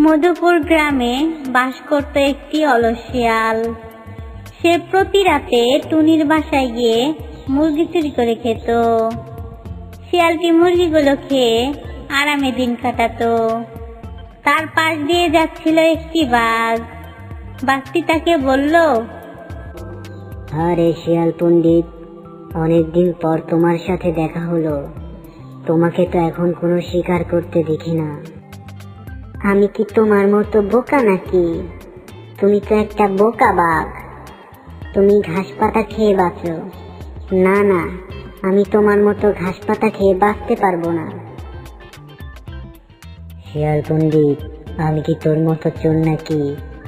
মধুপুর গ্রামে বাস করত একটি অলস শিয়াল। সে প্রতি রাতে টুনির বাসায় গিয়ে মুরগি চুরি করে খেত। শিয়ালটি মুরগিগুলো খেয়ে আরামে দিন কাটাতো। তার পাশ দিয়ে যাচ্ছিল একটি বাঘ। বাঘটি তাকে বলল, আরে শিয়াল পণ্ডিত, অনেকদিন পর তোমার সাথে দেখা হলো। তোমাকে তো এখন কোনো শিকার করতে দেখি না। আমি কি তোমার মতো বোকা নাকি? তুমি তো একটা বোকা বাঘ। তুমি ঘাস পাতা খেয়ে বাঁচো। না না, আমি তোমার মতো ঘাস পাতা খেয়ে বাঁচতে পারবো না। শিয়াল পণ্ডিত, আমি কি তোর মতো চোর নাকি?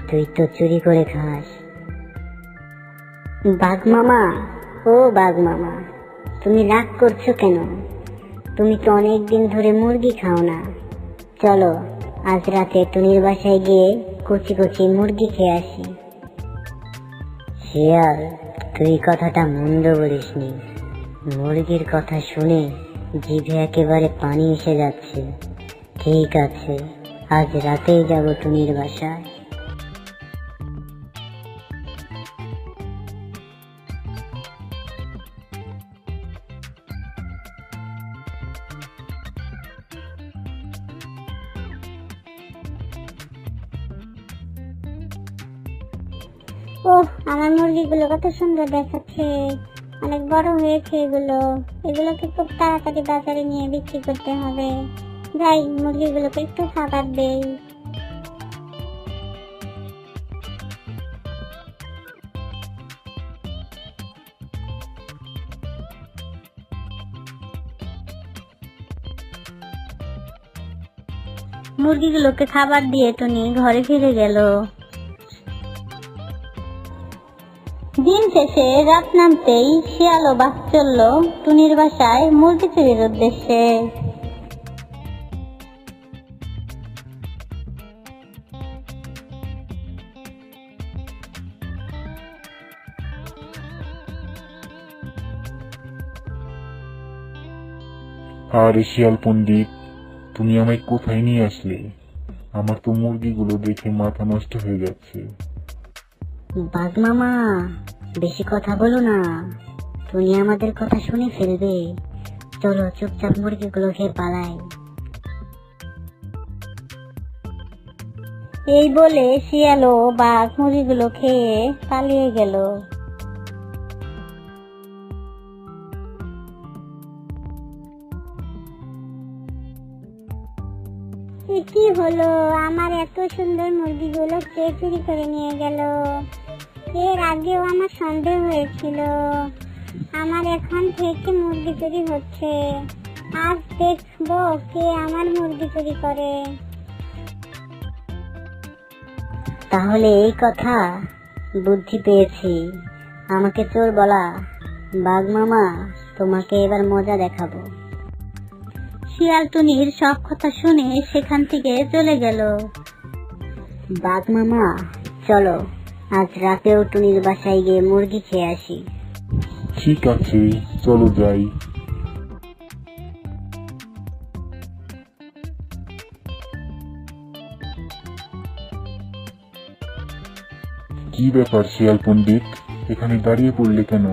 তুই তো চুরি করে খাস। বাঘ মামা, ও বাঘ মামা, তুমি রাগ করছো কেন? তুমি তো অনেকদিন ধরে মুরগি খাও না। চলো আজ রাতে টুনির বাসায় গিয়ে কচি কচি মুরগি খেয়ে আসি। শিয়াল, তুই কথাটা মন্দ বলিসনি। মুরগির কথা শুনে জিভে একেবারে পানি এসে যাচ্ছে। ঠিক আছে, আজ রাতেই যাব টুনির বাসায়। ওহ, আমার মুরগিগুলো কত সুন্দর দেখাচ্ছে, অনেক বড় হয়েছে এগুলোকে খুব তাড়াতাড়ি বাজারে নিয়ে বিক্রি করতে হবে। যাই, মুরগিগুলোকে একটু খাবার দেই। মুরগিগুলোকে খাবার দিয়ে টুনি ঘরে ফিরে গেল। দিন শেষে রাত নামতেই শিয়াল ও বাঘ চলল টুনির বাসায় মুরগি চুরির উদ্দেশ্যে। আরে শিয়াল পণ্ডিত, তুমি আমায় কোথায় নিয়ে আসলে? আমার তো মুরগিগুলো দেখে মাথা নষ্ট হয়ে যাচ্ছে। বাঘ মামা, বেশি কথা বলো না, টুনি আমাদের কথা শুনে ফেলবে। চলো চুপচাপ মুরগিগুলো খেয়ে পালাই। এই বলে শিয়াল ও বাঘ মুরগিগুলো খেয়ে পালিয়ে গেল। কি হলো, আমার এত সুন্দর মুরগিগুলো কে চুরি করে নিয়ে গেল? এর আগেও আমার সন্দেহ হয়েছিল। আমার এখন থেকে মুরগি চুরি হচ্ছে। আজ দেখবো কে আমার মুরগি চুরি করে। তাহলে এই কথা, বুদ্ধি পেয়েছি। আমাকে চোর বলা। বাঘ মামা, তোমাকে এবার মজা দেখাবো। শিয়াল টুনির সব কথা শুনে সেখান থেকে চলে গেল। বাঘ মামা, চলো আজ রাতেও টুনির বাসায় গিয়ে মুরগি খেয়ে আসি। ঠিক আছে, চলো যাই। কি ব্যাপার শিয়াল পণ্ডিত, এখানে দাঁড়িয়ে পড়লে কেন?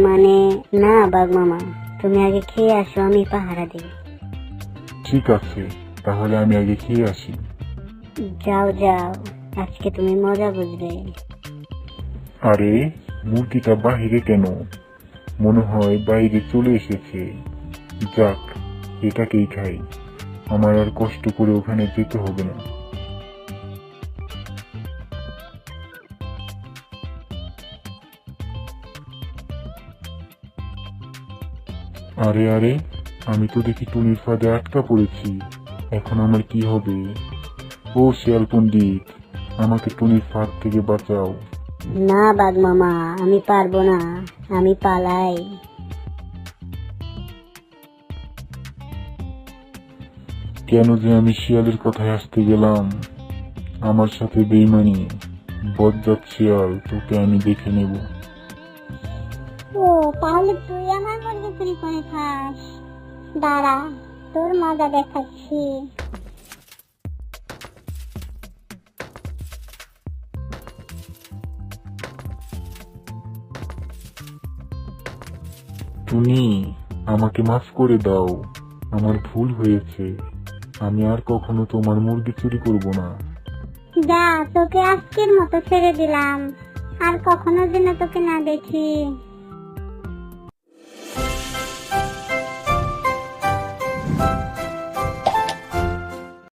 মানে না বাঘ মামা, তুমি আগে খেয়ে আসো, আমি পাহারা দিই। ঠিক আছে, তাহলে আমি আগে খেয়ে আসি। যাও যাও, আজকে তুমি মজা বুঝবে। আরে, মুরগিটা বাহিরে কেন? মনে হয় বাইরে চলে এসেছে। যাক, এটাকেই খাই। আমার আর কষ্ট করে ওখানে যেতে হবে না। আরে আরে, আমি তো দেখি টুনির ফাঁদে আটকা পড়েছি। এখন আমার কি হবে? ও শিয়াল পণ্ডিত, আমাকে টুনির ফাঁদ থেকে বাঁচাও। না বাঘ মামা, আমি পারবো না, আমি পালাই। কেন যে আমি শিয়ালের কথায় আসতে গেলাম? আমার সাথে বেইমানি। বজ্জাত শিয়াল, তোকে আমি দেখে নেব। ও, তাহলে তুই আমার মুরগি চুরি করে খাস? দাঁড়া, তোর মজা দেখাচ্ছি। টুনি, আমাকে মাফ করে দাও, আমার ভুল হয়েছে। আমি আর কখনো তোমার মুরগি চুরি করব না। যা, তোকে আজকের মতো ছেড়ে দিলাম, আর কখনো যেন তোকে না দেখি।